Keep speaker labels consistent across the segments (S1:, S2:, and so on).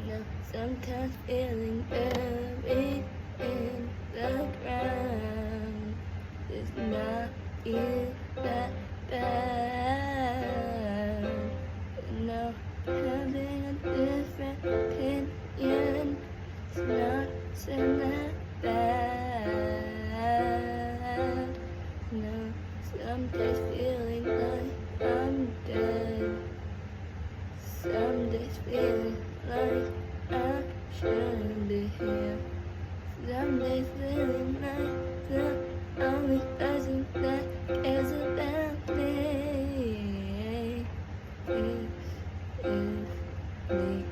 S1: love. Sometimes feeling buried in the ground. It's not even that bad. No, having a different opinion. It's not so that bad. No, some days feeling like I'm dead. Some days feeling like I shouldn't be here. Some days feeling like the only person that cares about me is me.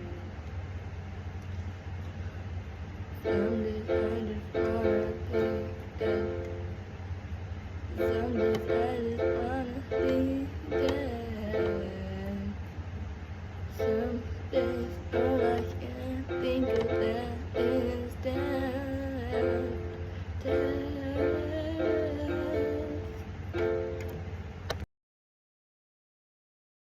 S1: Some days I just wanna be dead. Some days I just wanna be dead. Some days all I